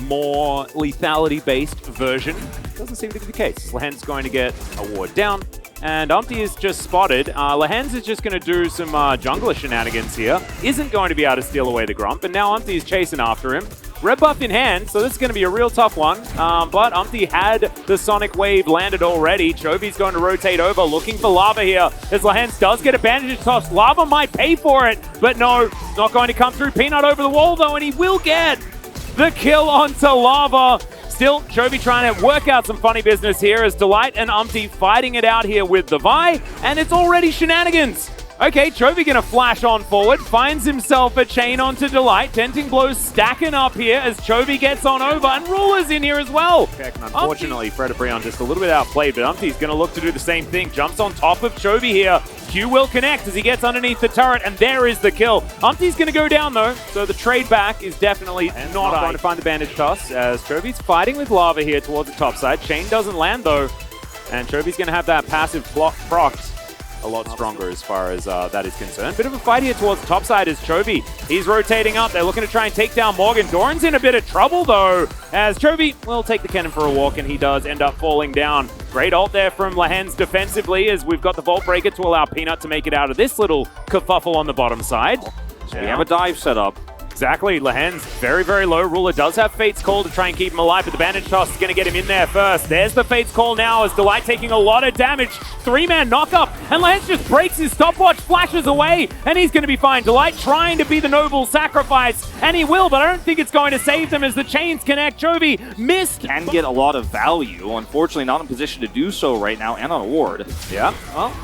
more lethality-based version. Doesn't seem to be the case. Lehen's going to get a ward down, and Umti is just spotted. Lehen's is just going to do some jungler shenanigans here. Isn't going to be able to steal away the Grump, and now Umti is chasing after him. Red buff in hand, so this is going to be a real tough one. But Umti had the Sonic Wave landed already. Chovy's going to rotate over, looking for Lava here. As Lehen's does get a bandage toss. Lava might pay for it, but no, not going to come through. Peanut over the wall, though, and he will get the kill onto Lava. Still, Chovy trying to work out some funny business here as Delight and Umti fighting it out here with the Vi, and it's already shenanigans. Okay, Chovy gonna flash on forward, finds himself a chain onto Delight. Denting blows stacking up here as Chovy gets on over, and Ruler's in here as well. Unfortunately, Frederibrion just a little bit outplayed, but Umti's gonna look to do the same thing. Jumps on top of Chovy here. Q will connect as he gets underneath the turret, and there is the kill. Umti's gonna go down though, so the trade back is definitely not going to find the bandage toss as Chovy's fighting with Lava here towards the top side. Chain doesn't land though, and Chovy's gonna have that passive proc a lot stronger as far as that is concerned. Bit of a fight here towards the top side as Chovy. He's rotating up. They're looking to try and take down Morgan. Doran's in a bit of trouble though, as Chovy will take the cannon for a walk, and he does end up falling down. Great ult there from Lehen's defensively as we've got the Vault Breaker to allow Peanut to make it out of this little kerfuffle on the bottom side. So we have a dive set up. Exactly, Lehen's very, very low. Ruler does have Fate's Call to try and keep him alive, but the bandage toss is going to get him in there first. There's the Fate's Call now as Delight taking a lot of damage. 3-man knock-up, and Lehen's just breaks his stopwatch, flashes away, and he's going to be fine. Delight trying to be the noble sacrifice, and he will, but I don't think it's going to save them as the chains connect. Chovy missed. Can get a lot of value. Unfortunately, not in position to do so right now, and on a ward. Yeah, well,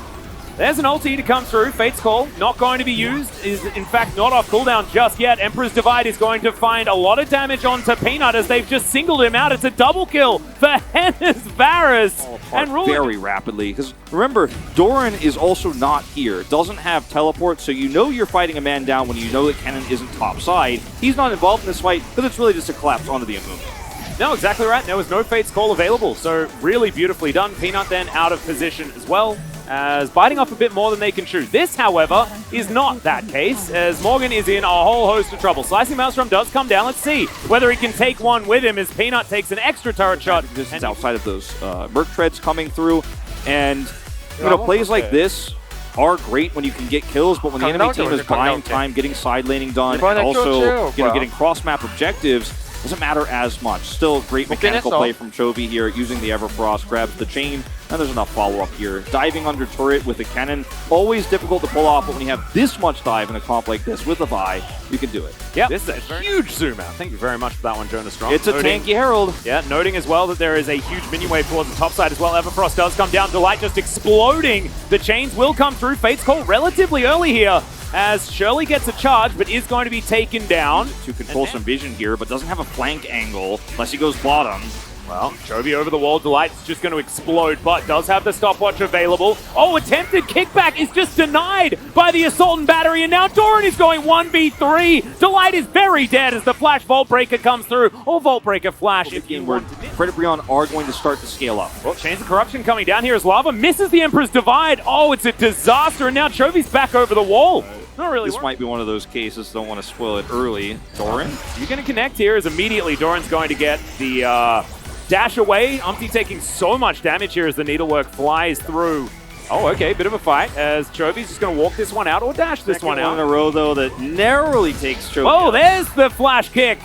there's an ulti to come through. Fate's Call not going to be used, is in fact not off cooldown just yet. Emperor's Divide is going to find a lot of damage onto Peanut as they've just singled him out. It's a double kill for Hennes Varus. And very rapidly, because remember, Doran is also not here. Doesn't have teleport, so you know you're fighting a man down when you know that Kennen isn't top side. He's not involved in this fight because it's really just a collapse onto the Amumu. No, exactly right. There was no Fate's Call available, so really beautifully done. Peanut then out of position as well, as biting off a bit more than they can chew. This, however, is not that case, as Morgan is in a whole host of trouble. Slicing Maelstrom does come down. Let's see whether he can take one with him as Peanut takes an extra turret shot. This is outside of those Merc Treads coming through, and you know, plays like this are great when you can get kills, but when the enemy team is buying time, getting side laning done, and also getting cross-map objectives, doesn't matter as much. Still great mechanical play from Chovy here, using the Everfrost, grabs the chain, and there's enough follow-up here. Diving under turret with the cannon, always difficult to pull off, but when you have this much dive in a comp like this with a Vi, you can do it. Yeah, this is a huge zoom out. Thank you very much for that one, Jonas Strong. It's a tanky Herald. Yeah, noting as well that there is a huge minion wave towards the top side as well. Everfrost does come down. Delight just exploding. The chains will come through. Fate's Call relatively early here, as Shirley gets a charge, but is going to be taken down. To control some vision here, but doesn't have a flank angle, unless he goes bottom. Well, Chovy over the wall. Delight's just going to explode, but does have the stopwatch available. Oh, attempted kickback is just denied by the Assault and Battery, and now Doran is going 1v3. Delight is very dead as the Flash Vault Breaker comes through. Or Vault Breaker Flash if you want to. Frederibrion are going to start to scale up. Well, Chains of Corruption coming down here as Lava misses the Emperor's Divide. Oh, it's a disaster, and now Chovy's back over the wall. Not really. This might be one of those cases, don't want to spoil it early. Doran? You're going to connect here as immediately Doran's going to get the dash away. Umti taking so much damage here as the needlework flies through. Oh, okay, bit of a fight as Chovy's just going to walk this one out or dash this one out. One in a row, though, that narrowly takes Chovy. Oh, there's the flash kick.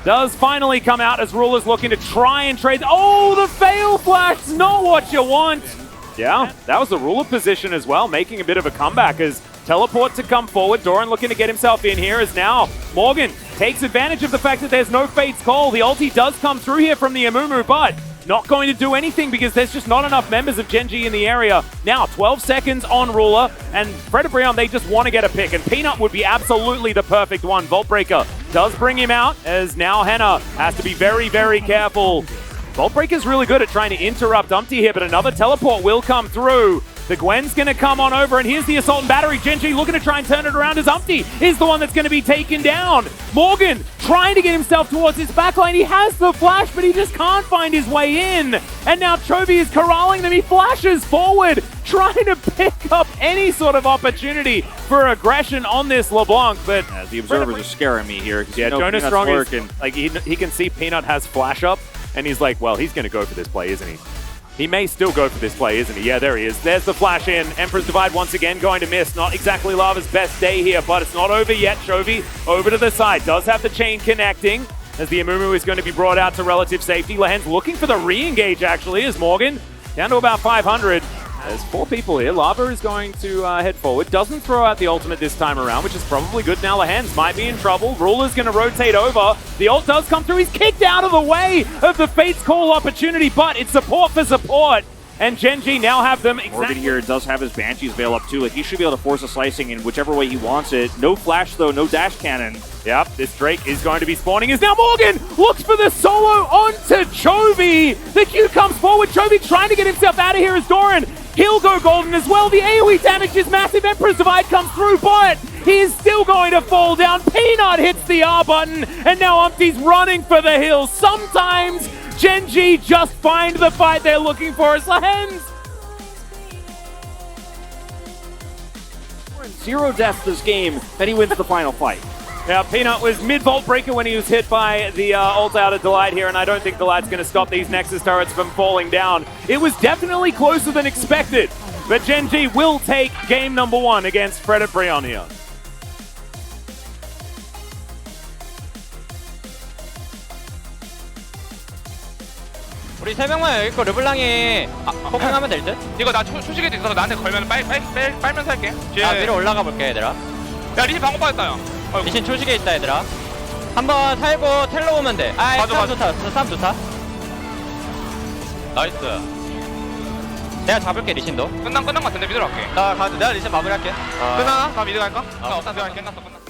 Does finally come out as Ruler's looking to try and trade. Oh, the fail flash, not what you want. Yeah, that was the Ruler position as well, making a bit of a comeback as teleport to come forward. Doran looking to get himself in here as now Morgan takes advantage of the fact that there's no Fate's Call. The ulti does come through here from the Amumu, but not going to do anything because there's just not enough members of Genji in the area. Now, 12 seconds on Ruler, and Frederibrion, they just want to get a pick, and Peanut would be absolutely the perfect one. Vault Breaker does bring him out, as now Henna has to be very, very careful. Vault Breaker's really good at trying to interrupt Umti here, but another teleport will come through. The Gwen's going to come on over, and here's the Assault and Battery. Genji looking to try and turn it around as Umti is the one that's going to be taken down. Morgan trying to get himself towards his backline. He has the flash, but he just can't find his way in. And now Chovy is corralling them. He flashes forward. trying to pick up any sort of opportunity for aggression on this LeBlanc, but the observers are scaring me here. Yeah, Jonas Strong is, like, he can see Peanut has flash up, and he's like, well, he's going to go for this play, isn't he? He may still go for this play, isn't he? Yeah, there he is. There's the flash in. Emperor's Divide once again going to miss. Not exactly Lava's best day here, but it's not over yet. Chovy over to the side. Does have the chain connecting as the Amumu is going to be brought out to relative safety. Lehen's looking for the re-engage, actually, as Morgan down to about 500. There's 4 people here. Lava is going to head forward. Doesn't throw out the ultimate this time around, which is probably good. Now Lehen's might be in trouble. Ruler's going to rotate over. The ult does come through. He's kicked out of the way of the Fate's Call opportunity, but it's support for support. And Genji now have them exactly. Morgan here does have his Banshee's Veil up too. Like, he should be able to force a slicing in whichever way he wants it. No flash though, no dash cannon. Yep, this Drake is going to be spawning. Is now Morgan looks for the solo onto Chovy. The Q comes forward. Chovy trying to get himself out of here as Doran. He'll go golden as well. The AoE damage is massive. Emperor's Divide comes through, but he is still going to fall down. Peanut hits the R button, and now Umti's running for the hills. Sometimes Genji just find the fight they're looking for as Lehen's. 0 deaths this game, and he wins the final fight. Yeah, Peanut was mid-vault breaker when he was hit by the ult out of Delight here, and I don't think Delight's going to stop these Nexus turrets from falling down. It was definitely closer than expected, but Genji will take game number 1 against Fred at Brion here. 우리 3명만 여기 있고 르블랑이 포킹하면 될 듯? 이거 나 초식에도 있어서 나한테 걸면 빨면서 할게. 나 위로 올라가 볼게 얘들아. 야 리신 방금 빠졌다 형. 리신 초식에 있다 얘들아. 한번 살고 텔로 오면 돼. 아 싸움 좋다. 싸움 좋다. 나이스. 내가 잡을게 리신도. 끝난 것 같은데 미드로 갈게. 내가 리신 마무리할게. 끝나나? 나 미드 갈까? 미드 갈게. 끝났어.